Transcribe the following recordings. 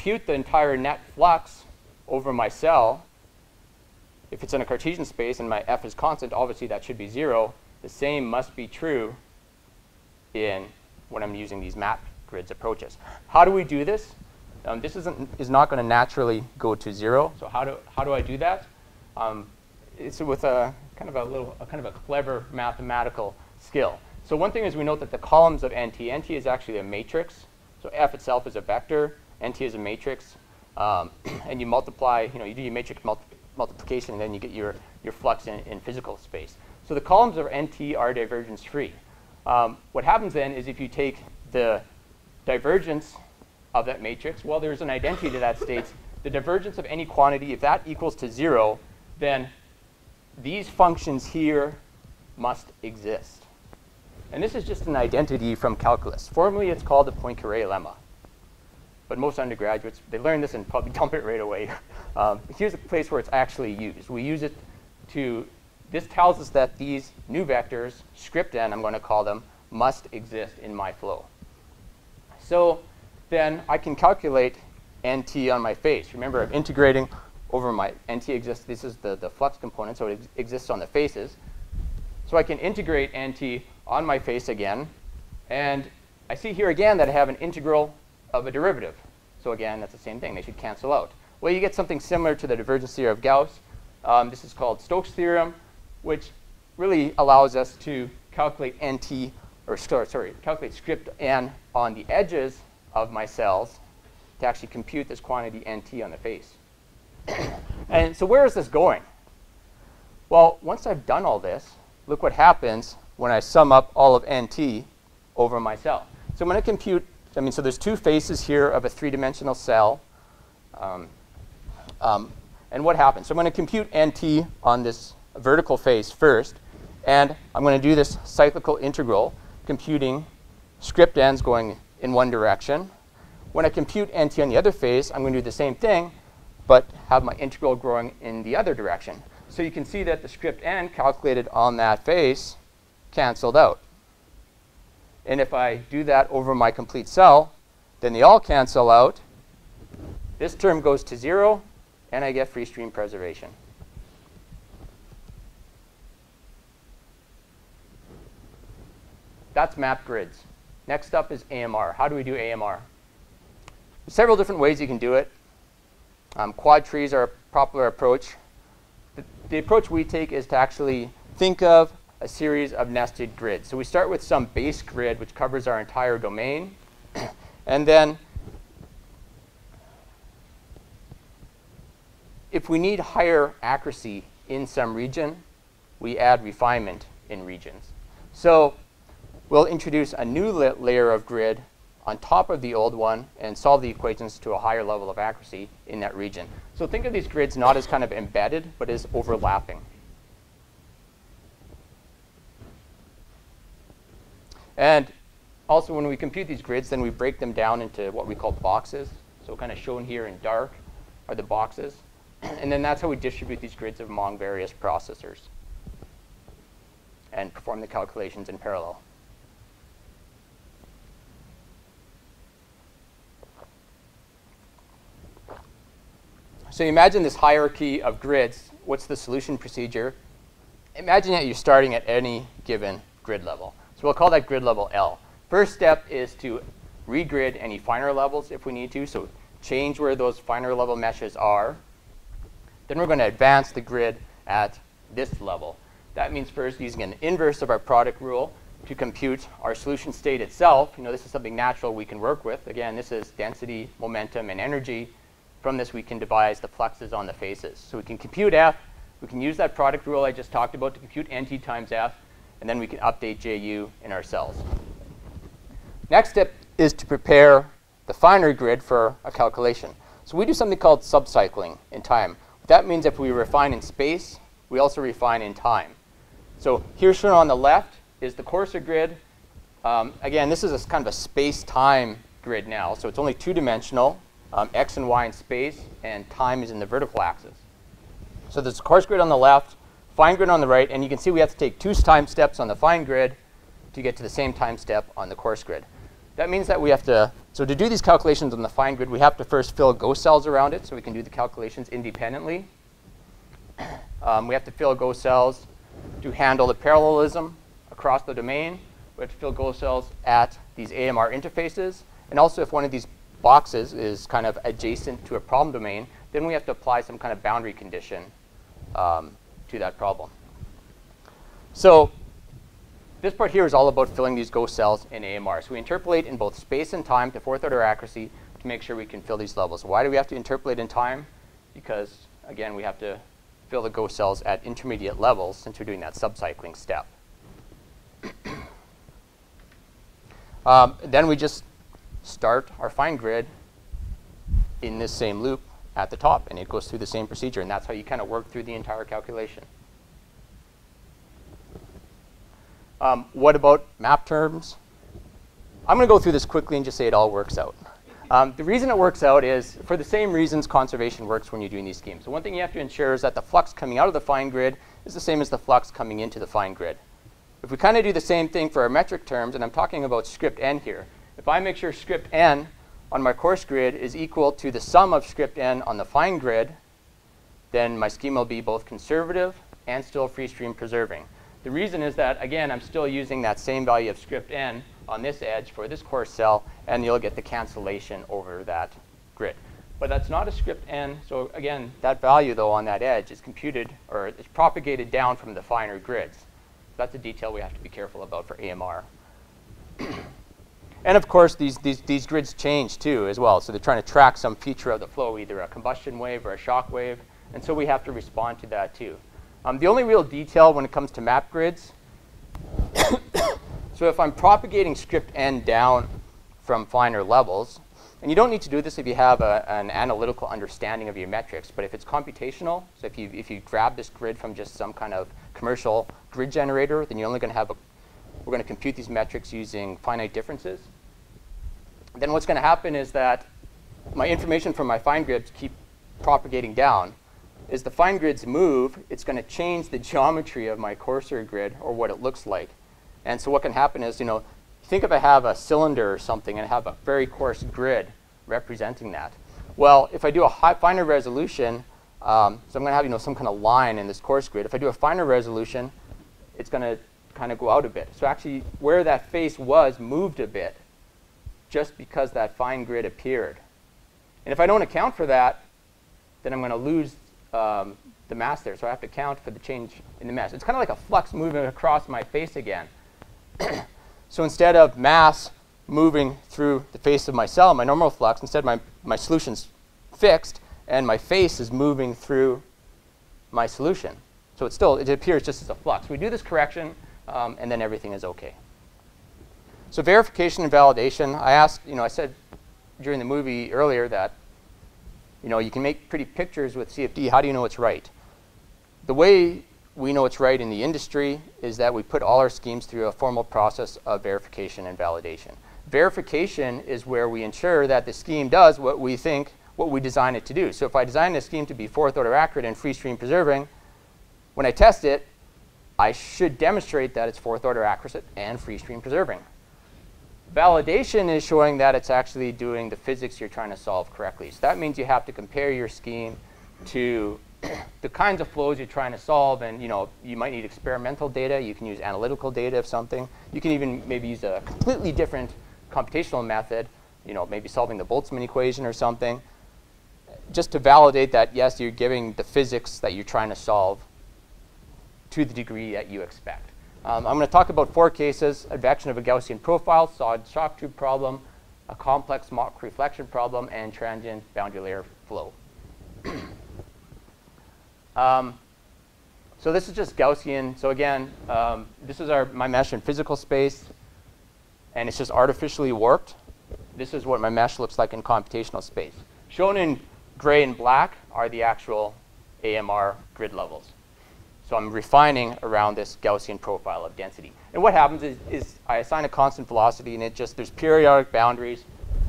compute the entire net flux over my cell, if it's in a Cartesian space and my f is constant, obviously that should be 0. The same must be true in when I'm using these map grids approaches. How do we do this? This is not going to naturally go to 0. So how do I do that? It's with a kind of a clever mathematical skill. So one thing is we note that the columns of NT is actually a matrix. So f itself is a vector, NT is a matrix, and you multiply. You do your matrix multiplication, and then you get your flux in physical space. So the columns of NT are divergence free. What happens then is if you take the divergence of that matrix, well, there's an identity to that states the divergence of any quantity. If that equals to 0, then these functions here must exist. And this is just an identity from calculus. Formally, it's called the Poincaré lemma. But most undergraduates, they learn this and probably dump it right away. Here's a place where it's actually used. We use it to, this tells us that these new vectors, script n, I'm going to call them, must exist in my flow. So then I can calculate NT on my face. Remember, I'm integrating over my NT exists. This is the flux component, so it exists on the faces. So I can integrate NT on my face again. And I see here again that I have an integral of a derivative. So again, that's the same thing. They should cancel out. Well, you get something similar to the divergence theorem of Gauss. This is called Stokes' theorem, which really allows us to calculate NT, or sorry, calculate script n on the edges of my cells to actually compute this quantity NT on the face. And so where is this going? Well, once I've done all this, look what happens when I sum up all of NT over my cell. So I'm going to compute, so there's two faces here of a three-dimensional cell. And what happens? So I'm going to compute NT on this vertical face first. And I'm going to do this cyclical integral, computing script n's going in one direction. When I compute NT on the other face, I'm going to do the same thing, but have my integral growing in the other direction. So you can see that the script n calculated on that face canceled out. And if I do that over my complete cell, then they all cancel out. This term goes to 0, and I get free stream preservation. That's map grids. Next up is AMR. How do we do AMR? There's several different ways you can do it. Quad trees are a popular approach. The approach we take is to actually think of a series of nested grids. So we start with some base grid, which covers our entire domain. And then if we need higher accuracy in some region, we add refinement in regions. So we'll introduce a new layer of grid on top of the old one and solve the equations to a higher level of accuracy in that region. So think of these grids not as kind of embedded, but as overlapping. And also when we compute these grids, then we break them down into what we call boxes. So kind of shown here in dark are the boxes. And then that's how we distribute these grids among various processors and perform the calculations in parallel. So imagine this hierarchy of grids. What's the solution procedure? Imagine that you're starting at any given grid level. So we'll call that grid level L. First step is to regrid any finer levels if we need to. So change where those finer level meshes are. Then we're going to advance the grid at this level. That means first using an inverse of our product rule to compute our solution state itself. This is something natural we can work with. Again, this is density, momentum, and energy. From this, we can devise the fluxes on the faces. So we can compute F. We can use that product rule I just talked about to compute NT times F. And then we can update JU in our cells. Next step is to prepare the finer grid for a calculation. So we do something called subcycling in time. That means if we refine in space, we also refine in time. So here shown on the left is the coarser grid. Again, this is a kind of a space-time grid now. So it's only two-dimensional, x and y in space, and time is in the vertical axis. So there's a coarse grid on the left, fine grid on the right, and you can see we have to take 2 time steps on the fine grid to get to the same time step on the coarse grid. That means that we have to, so to do these calculations on the fine grid, we have to first fill ghost cells around it so we can do the calculations independently. We have to fill ghost cells to handle the parallelism across the domain. We have to fill ghost cells at these AMR interfaces. And also if one of these boxes is kind of adjacent to a problem domain, then we have to apply some kind of boundary condition to that problem. So this part here is all about filling these ghost cells in AMR. So we interpolate in both space and time to fourth order accuracy to make sure we can fill these levels. Why do we have to interpolate in time? Because, again, we have to fill the ghost cells at intermediate levels since we're doing that subcycling step. Then we just start our fine grid in this same loop at the top, and it goes through the same procedure, and that's how you kind of work through the entire calculation. What about map terms? I'm going to go through this quickly and just say it all works out. The reason it works out is for the same reasons conservation works when you're doing these schemes. So one thing you have to ensure is that the flux coming out of the fine grid is the same as the flux coming into the fine grid. If we kind of do the same thing for our metric terms, and I'm talking about script n here, if I make sure script n on my coarse grid is equal to the sum of script n on the fine grid, then my scheme will be both conservative and still free stream preserving. The reason is that, again, I'm still using that same value of script n on this edge for this coarse cell, and you'll get the cancellation over that grid. But that's not a script n, so again, that value, though, on that edge is computed, or it's propagated down from the finer grids. That's a detail we have to be careful about for AMR. And of course, these grids change too as well. So they're trying to track some feature of the flow, either a combustion wave or a shock wave. And so we have to respond to that too. The only real detail when it comes to map grids, so if I'm propagating script n down from finer levels, and you don't need to do this if you have an analytical understanding of your metrics, but if it's computational, so if you grab this grid from just some kind of commercial grid generator, then you're only going to have we're going to compute these metrics using finite differences. Then what's going to happen is that my information from my fine grids keep propagating down. As the fine grids move, it's going to change the geometry of my coarser grid, or what it looks like. And so what can happen is, think if I have a cylinder or something and I have a very coarse grid representing that. Well, if I do a finer resolution, so I'm going to have some kind of line in this coarse grid. If I do a finer resolution, it's going to kind of go out a bit. So actually, where that face was moved a bit just because that fine grid appeared. And if I don't account for that, then I'm going to lose the mass there. So I have to account for the change in the mass. It's kind of like a flux moving across my face again. So instead of mass moving through the face of my cell, my normal flux, instead my solution's fixed, and my face is moving through my solution. So it appears just as a flux. We do this correction, and then everything is OK. So verification and validation. I said during the movie earlier that you can make pretty pictures with CFD. How do you know it's right? The way we know it's right in the industry is that we put all our schemes through a formal process of verification and validation. Verification is where we ensure that the scheme does what we design it to do. So if I design the scheme to be fourth order accurate and free stream preserving, when I test it, I should demonstrate that it's fourth order accurate and free stream preserving. Validation is showing that it's actually doing the physics you're trying to solve correctly. So that means you have to compare your scheme to the kinds of flows you're trying to solve, and you might need experimental data. You can use analytical data of something. You can even maybe use a completely different computational method, maybe solving the Boltzmann equation or something, just to validate that, yes, you're giving the physics that you're trying to solve to the degree that you expect. I'm going to talk about 4 cases: advection of a Gaussian profile, solid shock tube problem, a complex Mach reflection problem, and transient boundary layer flow. So this is just Gaussian. So again, this is my mesh in physical space, and it's just artificially warped. This is what my mesh looks like in computational space. Shown in gray and black are the actual AMR grid levels. So I'm refining around this Gaussian profile of density. And what happens is I assign a constant velocity, and there's periodic boundaries.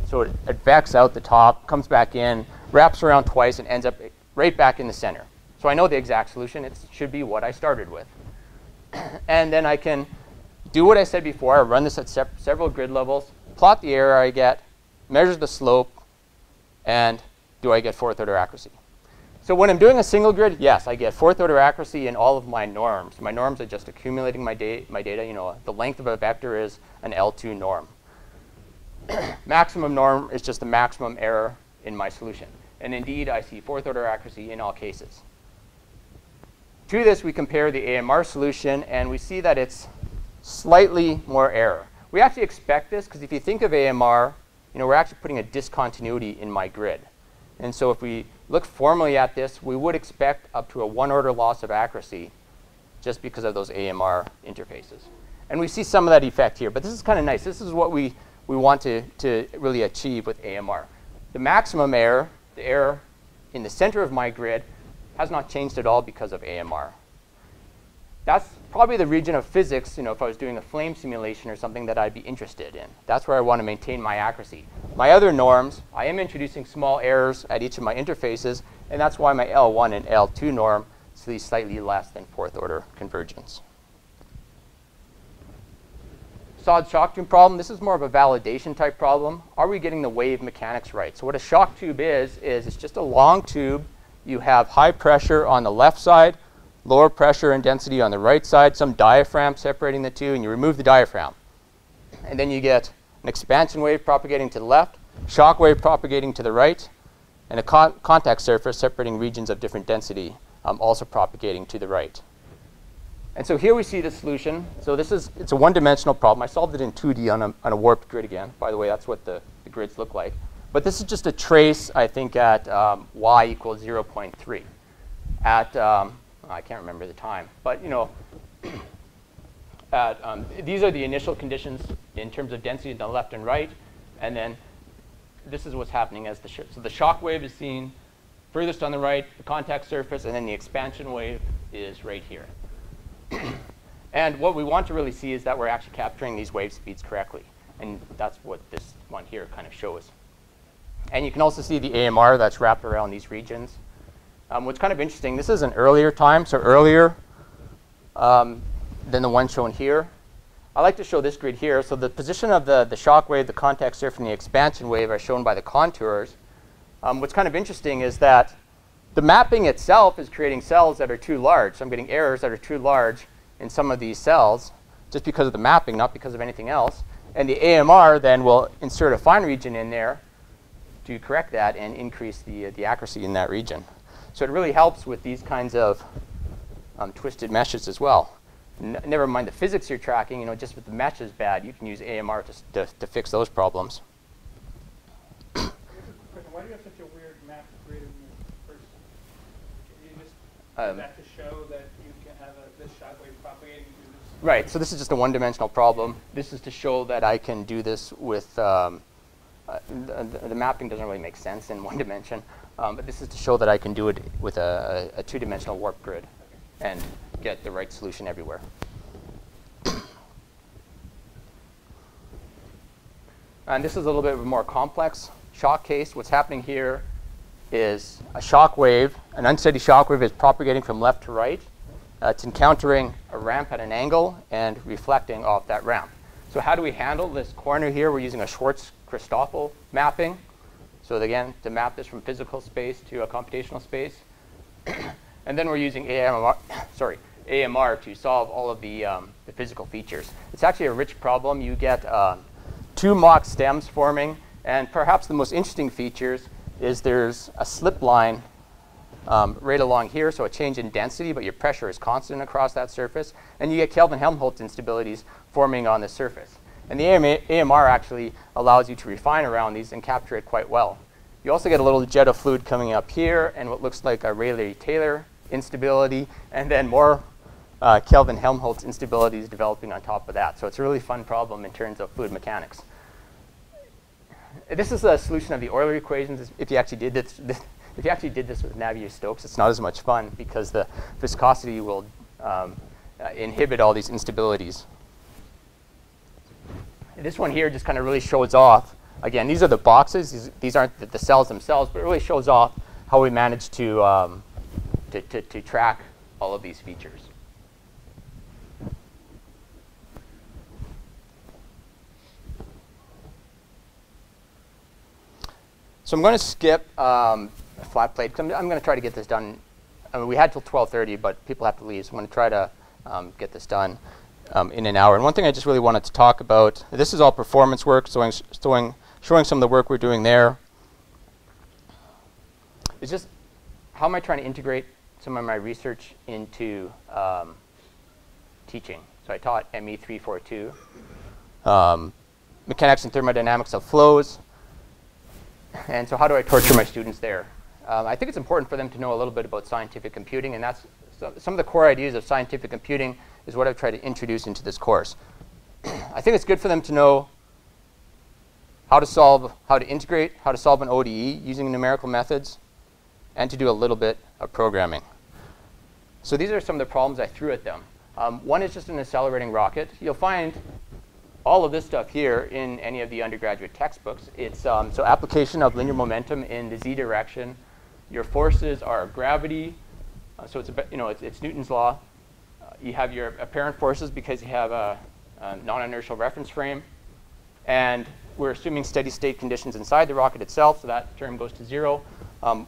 So it advects out the top, comes back in, wraps around twice, and ends up right back in the center. So I know the exact solution. It should be what I started with. And then I can do what I said before. I run this at several grid levels. plot the error I get, measure the slope, and do I get fourth order accuracy? So when I'm doing a single grid, yes, I get fourth order accuracy in all of my norms. My norms are just accumulating my data. You know, the length of a vector is an L2 norm. Maximum norm is just the maximum error in my solution. And indeed, I see fourth order accuracy in all cases. To this, we compare the AMR solution, and we see that it's slightly more error. We actually expect this, because if you think of AMR, you know, we're actually putting a discontinuity in my grid. And so if we look formally at this, we would expect up to a 1-order loss of accuracy just because of those AMR interfaces. And we see some of that effect here. But this is kind of nice. This is what we want to really achieve with AMR. The maximum error, the error in the center of my grid, has not changed at all because of AMR. That's probably the region of physics, you know, if I was doing a flame simulation or something, that I'd be interested in. That's where I want to maintain my accuracy. My other norms, I am introducing small errors at each of my interfaces, and that's why my L1 and L2 norm is slightly less than fourth order convergence. Solid shock tube problem, this is more of a validation type problem. Are we getting the wave mechanics right? So what a shock tube is it's just a long tube. You have high pressure on the left side, lower pressure and density on the right side, some diaphragm separating the two, and you remove the diaphragm. And then you get an expansion wave propagating to the left, shock wave propagating to the right, and a contact surface separating regions of different density also propagating to the right. And so here we see the solution. So it's a one-dimensional problem. I solved it in 2D on a warped grid again. By the way, that's what the grids look like. But this is just a trace, I think, at y equals 0.3. At I can't remember the time, but you know, these are the initial conditions in terms of density on the left and right, and then this is what's happening as so the shock wave is seen furthest on the right, the contact surface, and then the expansion wave is right here. And what we want to really see is that we're actually capturing these wave speeds correctly, and that's what this one here kind of shows. And you can also see the AMR that's wrapped around these regions. What's kind of interesting, this is an earlier time, so earlier than the one shown here. I like to show this grid here. So the position of the shock wave, the contact surface, and the expansion wave are shown by the contours. What's kind of interesting is that the mapping itself is creating cells that are too large. So I'm getting errors that are too large in some of these cells just because of the mapping, not because of anything else. And the AMR then will insert a fine region in there to correct that and increase the accuracy in that region. So it really helps with these kinds of twisted meshes as well. Never mind the physics you're tracking, you know, just with the mesh is bad, you can use AMR to fix those problems. Why do you have such a weird map grid in the first? You just did that to show that you can have this shock wave propagating through this? Right, so this is just a one-dimensional problem. This is to show that I can do this with, the mapping doesn't really make sense in one dimension, but this is to show that I can do it with a two-dimensional warp grid and get the right solution everywhere. And this is a little bit of a more complex shock case. What's happening here is a shock wave, an unsteady shock wave is propagating from left to right. It's encountering a ramp at an angle and reflecting off that ramp. So how do we handle this corner here? We're using a Schwarz-Christoffel mapping. So again, to map this from physical space to a computational space. And then we're using AMR to solve all of the physical features. It's actually a rich problem. You get 2 Mach stems forming. And perhaps the most interesting features is there's a slip line right along here, so a change in density, but your pressure is constant across that surface. And you get Kelvin-Helmholtz instabilities forming on the surface. And the AMR actually allows you to refine around these and capture it quite well. You also get a little jet of fluid coming up here and what looks like a Rayleigh-Taylor instability, and then more Kelvin-Helmholtz instabilities developing on top of that. So it's a really fun problem in terms of fluid mechanics. This is a solution of the Euler equations. If you actually did this, with Navier-Stokes, it's not as much fun because the viscosity will inhibit all these instabilities. This one here just kind of really shows off. Again, these are the boxes. These aren't the cells themselves, but it really shows off how we managed to track all of these features. So I'm going to skip a flat plate, because I'm going to try to get this done. I mean, we had till 12:30, but people have to leave, so I'm going to try to get this done in an hour. And one thing I just really wanted to talk about, this is all performance work, showing some of the work we're doing there. It's just, how am I trying to integrate some of my research into teaching? So I taught ME 342, mechanics and thermodynamics of flows. And so how do I torture my students there? I think it's important for them to know a little bit about scientific computing, and that's some of the core ideas of scientific computing is what I've tried to introduce into this course. I think it's good for them to know how to integrate, how to solve an ODE using numerical methods, and to do a little bit of programming. So these are some of the problems I threw at them. One is just an accelerating rocket. You'll find all of this stuff here in any of the undergraduate textbooks. It's so application of linear momentum in the z direction. Your forces are gravity, so it's Newton's law. You have your apparent forces because you have a non-inertial reference frame, and we're assuming steady state conditions inside the rocket itself, so that term goes to 0.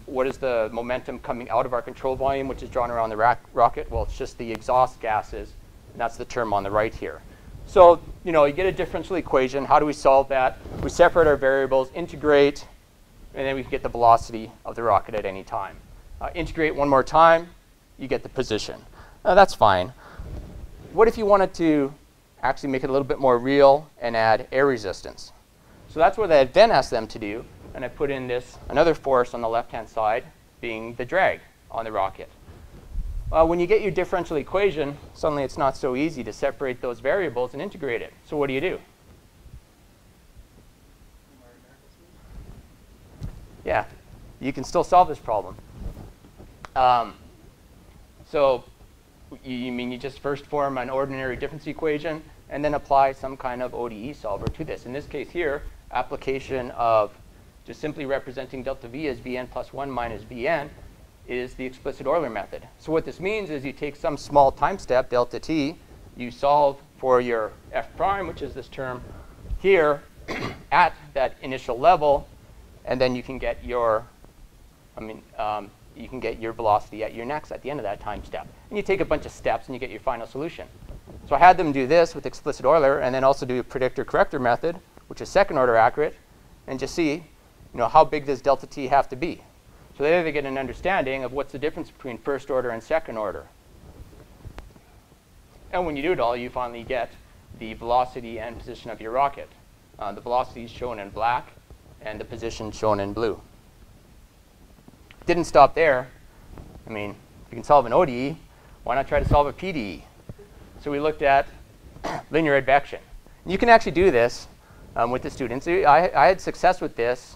What is the momentum coming out of our control volume, which is drawn around the rocket? Well, it's just the exhaust gases, and that's the term on the right here. So, you get a differential equation. How do we solve that? We separate our variables, integrate, and then we can get the velocity of the rocket at any time. Integrate one more time, you get the position. That's fine. What if you wanted to actually make it a little bit more real and add air resistance? So that's what I then asked them to do, and I put in another force on the left-hand side, being the drag on the rocket. When you get your differential equation, suddenly it's not so easy to separate those variables and integrate it. So what do? Yeah, you can still solve this problem. So you just first form an ordinary difference equation and then apply some kind of ODE solver to this. In this case here, application of just simply representing delta V as Vn plus 1 minus Vn is the explicit Euler method. So what this means is you take some small time step, delta t, you solve for your f prime, which is this term here, at that initial level, and then you can get your, you can get your velocity at your next at the end of that time step. And you take a bunch of steps and you get your final solution. So I had them do this with explicit Euler and then also do a predictor-corrector method, which is second order accurate, and just see, how big does delta t have to be? So there they get an understanding of what's the difference between first order and second order. And when you do it all, you finally get the velocity and position of your rocket. The velocity is shown in black, and the position shown in blue. Didn't stop there. If you can solve an ODE, why not try to solve a PDE? So we looked at linear advection. And you can actually do this with the students. I had success with this,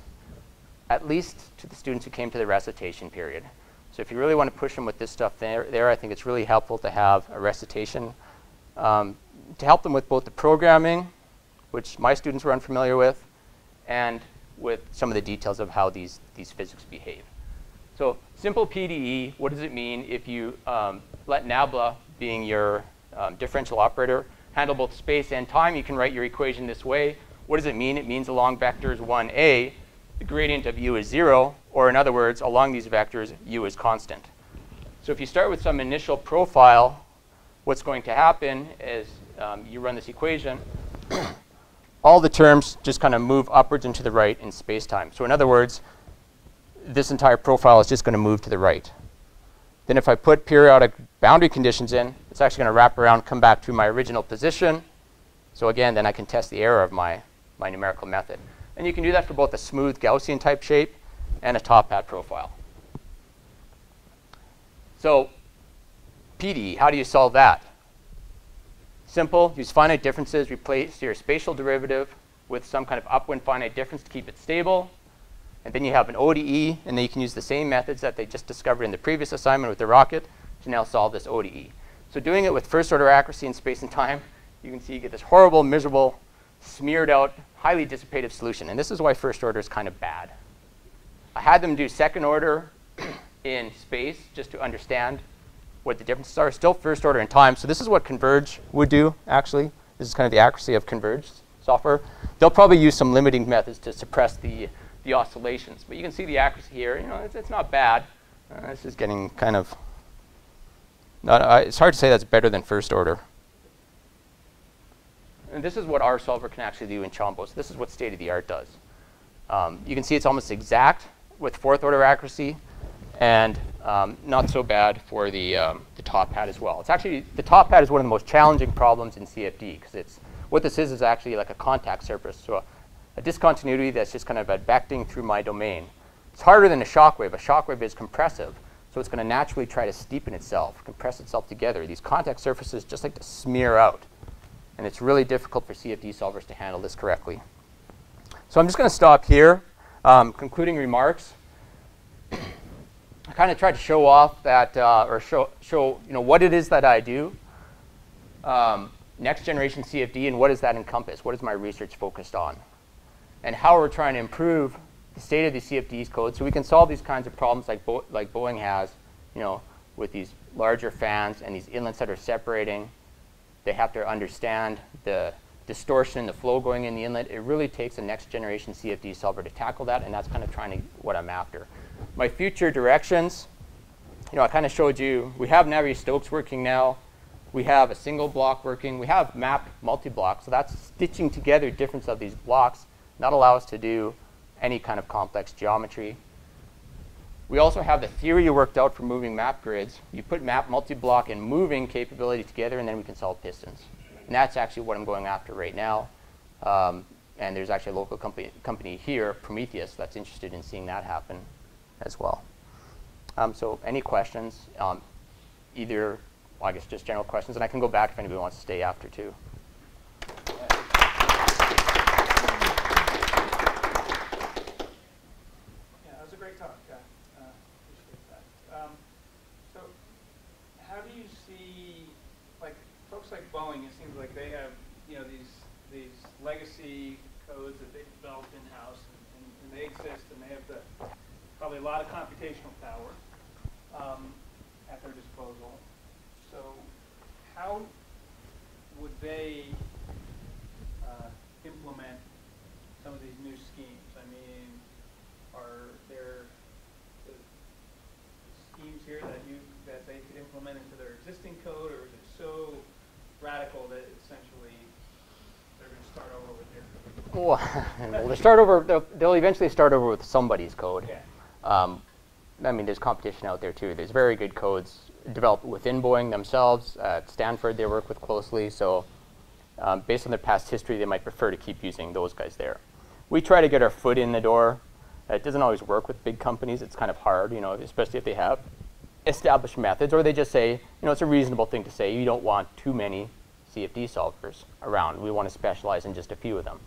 at least to the students who came to the recitation period. So if you really want to push them with this stuff there, I think it's really helpful to have a recitation to help them with both the programming, which my students were unfamiliar with, and with some of the details of how these physics behave. So simple PDE, what does it mean if you let nabla, being your differential operator, handle both space and time? You can write your equation this way. What does it mean? It means along vectors 1a, the gradient of u is 0, or in other words, along these vectors, u is constant. So if you start with some initial profile, what's going to happen is you run this equation. All the terms just kind of move upwards and to the right in space-time. So in other words, this entire profile is just going to move to the right. Then if I put periodic boundary conditions in, it's actually going to wrap around, come back to my original position. So again, then I can test the error of my numerical method. And you can do that for both a smooth Gaussian type shape and a top hat profile. So PDE, how do you solve that? Simple, use finite differences, replace your spatial derivative with some kind of upwind finite difference to keep it stable. And then you have an ODE, and then you can use the same methods that they just discovered in the previous assignment with the rocket to now solve this ODE. So doing it with first order accuracy in space and time, you can see you get this horrible, miserable, smeared out, highly dissipative solution. And this is why first order is kind of bad. I had them do second order in space just to understand what the differences are. Still first order in time. So this is what Converge would do, actually. This is kind of the accuracy of Converge software. They'll probably use some limiting methods to suppress the the oscillations. But you can see the accuracy here. You know, it's not bad. This is getting kind of it's hard to say that's better than first order. And this is what our solver can actually do in Chombo. So this is what state-of-the-art does. You can see it's almost exact with fourth order accuracy, and not so bad for the top hat as well. It's actually, the top hat is one of the most challenging problems in CFD, because it's, what this is actually like a contact surface. So a discontinuity that's just kind of advecting through my domain. It's harder than a shock wave. A shock wave is compressive, so it's going to naturally try to steepen itself, compress itself together. These contact surfaces just like to smear out. And it's really difficult for CFD solvers to handle this correctly. So I'm just going to stop here. Concluding remarks. I kind of tried to show off that, or show you know, what it is that I do. Next generation CFD, and what does that encompass? What is my research focused on? And how we're trying to improve the state of the CFD's code so we can solve these kinds of problems like Boeing has, you know, with these larger fans and these inlets that are separating. They have to understand the distortion in the flow going in the inlet. It really takes a next generation CFD solver to tackle that, and that's kind of trying to what I'm after. My future directions, you know, I kind of showed you, we have Navier-Stokes working now. We have a single block working. We have map multi-block, so that's stitching together difference of these blocks. That allows us to do any kind of complex geometry. We also have the theory worked out for moving map grids. You put map multi-block and moving capability together, and then we can solve pistons. And that's actually what I'm going after right now. And there's actually a local company here, Prometheus, that's interested in seeing that happen as well. So any questions? Either, well, I guess just general questions, and I can go back if anybody wants to stay after too. Great talk. Appreciate that. So, how do you see, like, folks like Boeing? It seems like they have, you know, these legacy codes that they've developed in house, and they exist, and they have probably a lot of computational power at their disposal. So, how would they implement some of these new schemes? I mean, are there schemes here that they could implement into their existing code, or is it so radical that essentially they're going to start over with their code? Well, they start over. They'll eventually start over with somebody's code. Yeah. I mean, there's competition out there too. There's very good codes developed within Boeing themselves. At Stanford, they work with closely. So, based on their past history, they might prefer to keep using those guys there. We try to get our foot in the door. It doesn't always work with big companies. It's kind of hard, you know, especially if they have established methods, or they just say, you know, it's a reasonable thing to say, you don't want too many CFD solvers around. We want to specialize in just a few of them.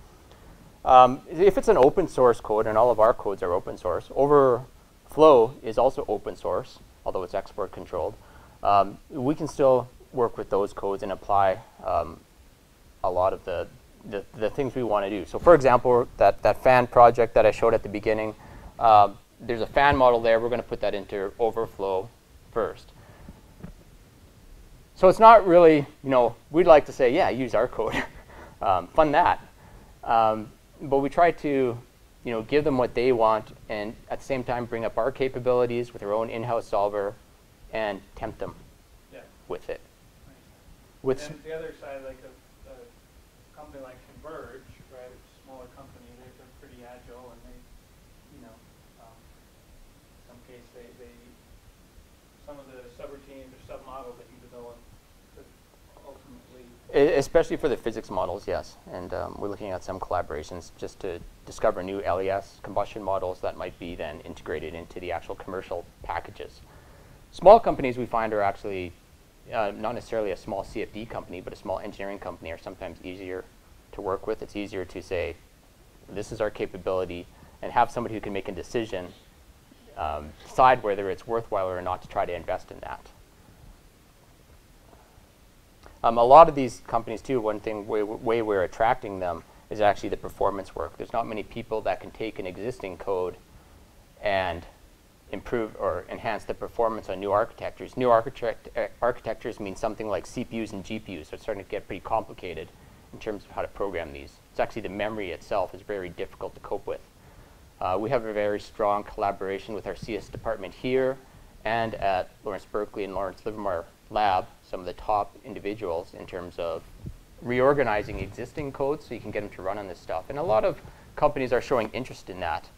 If it's an open source code, and all of our codes are open source, Overflow is also open source, although it's export controlled. We can still work with those codes and apply a lot of the things we want to do. So for example, that fan project that I showed at the beginning, there's a fan model there. We're going to put that into Overflow first. So it's not really, you know, we'd like to say, yeah, use our code. Fund that. But we try to, you know, give them what they want, and at the same time bring up our capabilities with our own in-house solver and tempt them with it. With and the other side, like a company like Converge, right, it's a smaller company, they're pretty agile, and they, you know, in some case some of the subroutines or submodels that you develop could ultimately... Especially for the physics models, yes. And we're looking at some collaborations just to discover new LES combustion models that might be then integrated into the actual commercial packages. Small companies we find are actually not necessarily a small CFD company, but a small engineering company are sometimes easier to work with. It's easier to say, this is our capability, and have somebody who can make a decision, decide whether it's worthwhile or not to try to invest in that. A lot of these companies too, one thing way we're attracting them is actually the performance work. There's not many people that can take an existing code and improve or enhance the performance on new architectures. New architectures mean something like CPUs and GPUs, so it's starting to get pretty complicated in terms of how to program these. It's actually the memory itself is very difficult to cope with. We have a very strong collaboration with our CS department here and at Lawrence Berkeley and Lawrence Livermore Lab, some of the top individuals in terms of reorganizing existing codes so you can get them to run on this stuff. And a lot of companies are showing interest in that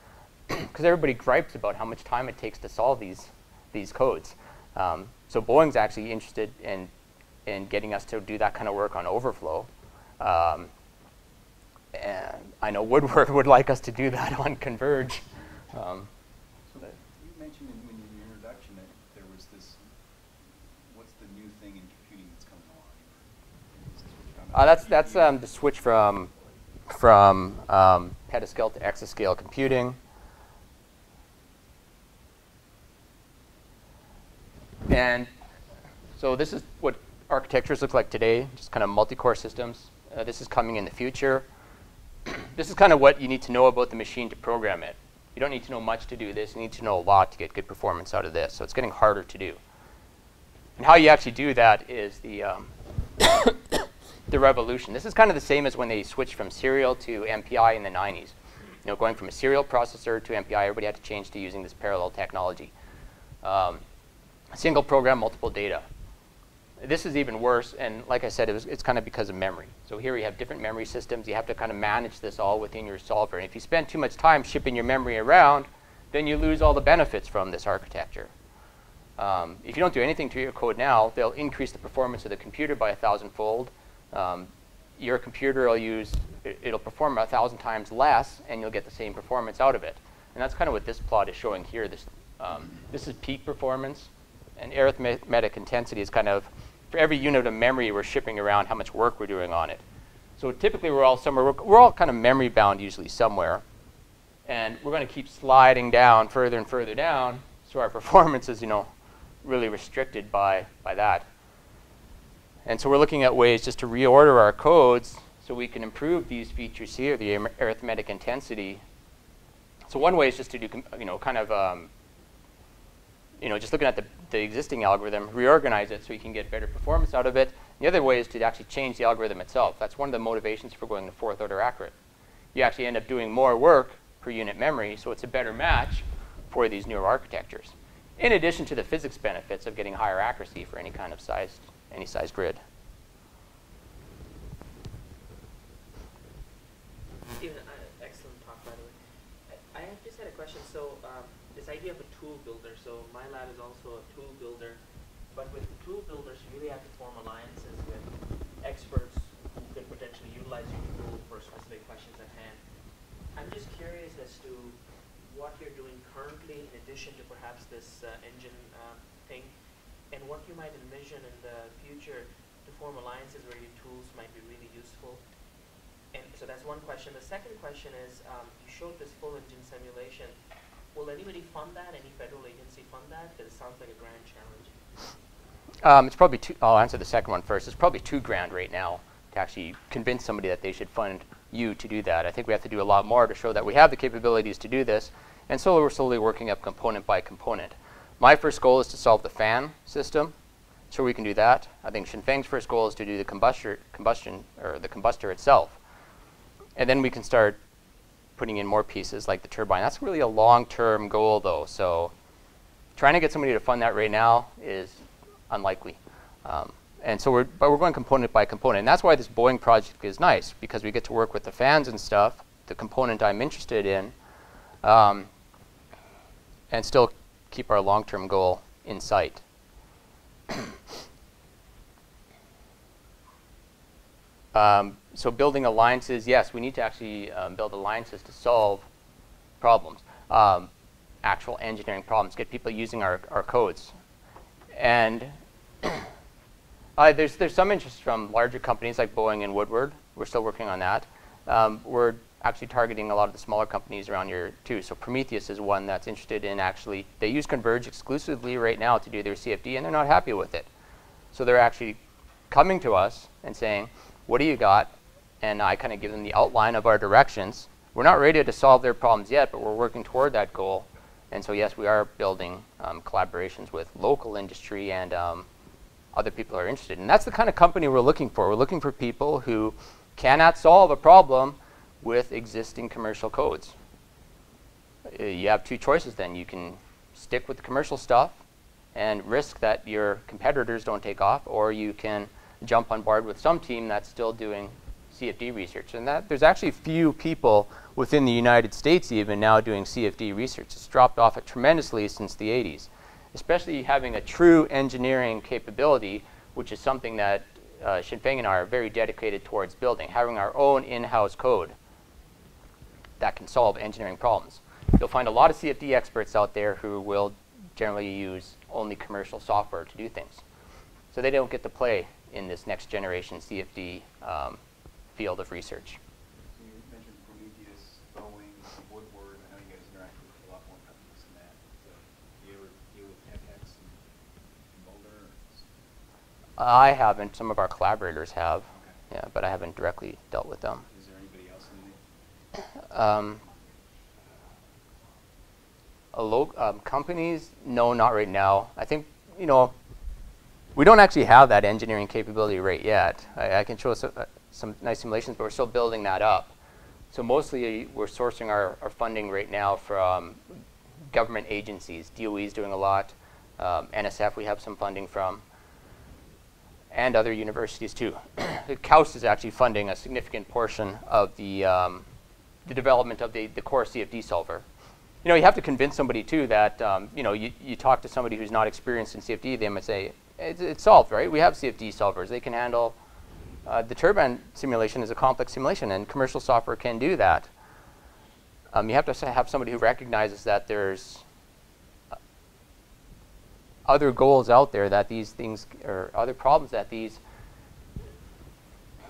because everybody gripes about how much time it takes to solve these codes. So Boeing's actually interested in getting us to do that kind of work on overflow. And I know Woodward would like us to do that on Converge. So you mentioned in your introduction that there was this, what's the new thing in computing that's coming along? That's the switch from petascale to exascale computing. And so this is what architectures look like today, just kind of multi-core systems. This is coming in the future. This is kind of what you need to know about the machine to program it. You don't need to know much to do this. You need to know a lot to get good performance out of this. So it's getting harder to do. And how you actually do that is the revolution. This is kind of the same as when they switched from serial to MPI in the 90s. You know, going from a serial processor to MPI, everybody had to change to using this parallel technology. Single program, multiple data. This is even worse, and like I said, it's kind of because of memory. So here we have different memory systems. You have to kind of manage this all within your solver. And if you spend too much time shipping your memory around, then you lose all the benefits from this architecture. If you don't do anything to your code now, they'll increase the performance of the computer by 1,000-fold. Your computer it'll perform 1,000 times less, and you'll get the same performance out of it. And that's kind of what this plot is showing here. This is peak performance, and arithmetic intensity is kind of, for every unit of memory we're shipping around, how much work we're doing on it. So typically we're all kind of memory bound usually somewhere. And we're going to keep sliding down further and further down, so our performance is, really restricted by that. And so we're looking at ways just to reorder our codes so we can improve these features here, the arithmetic intensity. So one way is just to do, just looking at the existing algorithm, reorganize it so you can get better performance out of it. The other way is to actually change the algorithm itself. That's one of the motivations for going to fourth order accurate. You actually end up doing more work per unit memory, so it's a better match for these newer architectures. In addition to the physics benefits of getting higher accuracy for any kind of any size grid. Stephen, excellent talk, by the way. I have just had a question. So this idea of a tool builder. So my lab is also a tool builder, but with tool builders, you really have to form alliances with experts who could potentially utilize your tool for specific questions at hand. I'm just curious as to what you're doing currently in addition to perhaps this engine thing, and what you might envision in the future to form alliances where your tools might be really useful. And so that's one question. The second question is, you showed this full engine simulation. Will anybody fund that? Any federal agency fund that? Because it sounds like a grand challenge. It's probably I'll answer the second one first. It's probably $2,000 right now to actually convince somebody that they should fund you to do that. I think we have to do a lot more to show that we have the capabilities to do this. And so we're slowly working up component by component. My first goal is to solve the fan system. Sure, we can do that. I think Xinfeng's first goal is to do the combustor itself. And then we can start putting in more pieces like the turbine. That's really a long-term goal, though. So trying to get somebody to fund that right now is unlikely. And so we're going component by component. And that's why this Boeing project is nice, because we get to work with the fans and stuff, the component I'm interested in, and still keep our long-term goal in sight. So building alliances, yes, we need to actually build alliances to solve problems, actual engineering problems, get people using our codes. And there's some interest from larger companies like Boeing and Woodward. We're still working on that. We're actually targeting a lot of the smaller companies around here too. So Prometheus is one that's interested in actually, they use Converge exclusively right now to do their CFD, and they're not happy with it. So they're actually coming to us and saying, what do you got? And I kind of give them the outline of our directions. We're not ready to solve their problems yet, but we're working toward that goal. And so yes, we are building collaborations with local industry and other people who are interested. And that's the kind of company we're looking for. We're looking for people who cannot solve a problem with existing commercial codes. you have two choices then. You can stick with the commercial stuff and risk that your competitors don't take off, or you can jump on board with some team that's still doing CFD research. And that there's actually few people within the United States even now doing CFD research. It's dropped off tremendously since the 80s, especially having a true engineering capability, which is something that Xinfeng and I are very dedicated towards building, having our own in-house code that can solve engineering problems. You'll find a lot of CFD experts out there who will generally use only commercial software to do things. So they don't get to play in this next generation CFD field of research. So you mentioned Prometheus, Boeing, Woodward. I know you guys interact with a lot more companies than that. So do you ever deal with FX and Boulder? I haven't. Some of our collaborators have. Okay. Yeah, but I haven't directly dealt with them. Is there anybody else in the Companies, no, not right now. I think, you know, we don't actually have that engineering capability right yet. I can show some nice simulations, but we're still building that up. So mostly we're sourcing our funding right now from government agencies. DOE is doing a lot. NSF we have some funding from, and other universities too. KAUST is actually funding a significant portion of the development of the core CFD solver. You know, you have to convince somebody too that, you know, you talk to somebody who's not experienced in CFD, they might say, it's solved, right? We have CFD solvers. They can handle, the turbine simulation is a complex simulation, and commercial software can do that. You have to have somebody who recognizes that there's other goals out there that these things, or other problems that the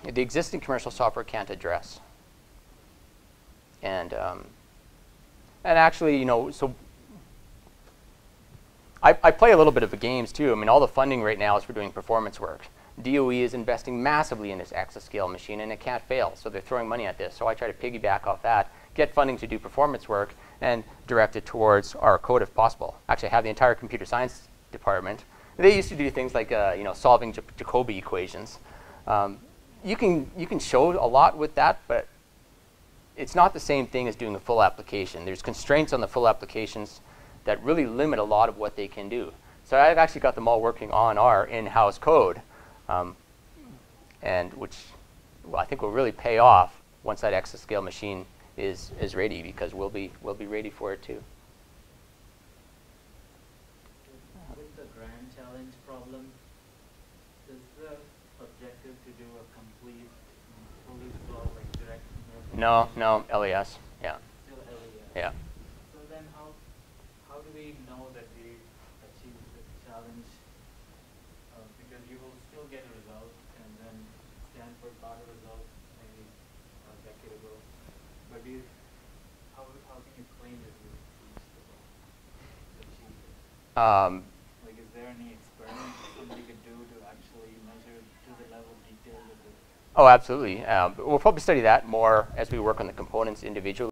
existing commercial software can't address. And actually, you know, so I play a little bit of the games too. I mean, all the funding right now is for doing performance work. DOE is investing massively in this exascale machine, and it can't fail. So they're throwing money at this. So I try to piggyback off that, get funding to do performance work, and direct it towards our code if possible. Actually, I have the entire computer science department. They used to do things like, you know, solving Jacobi equations. You can show a lot with that, but it's not the same thing as doing a full application. There's constraints on the full applications that really limit a lot of what they can do. So I've actually got them all working on our in-house code, and which, well, I think will really pay off once that exascale machine is ready, because we'll be ready for it too. With the grand challenge problem, is the objective to do a complete, fully solved, like direct? No, LES, yeah. Still LES. Yeah. So then how do we know that we achieved the challenge? Because you will still get a result, and then Stanford got a result maybe a decade ago. But how can you claim that you reached the goal, achieved it? Like, is there any experiment somebody could do to actually measure to the level of detail that the Oh, absolutely. We'll probably study that more as we work on the components individually.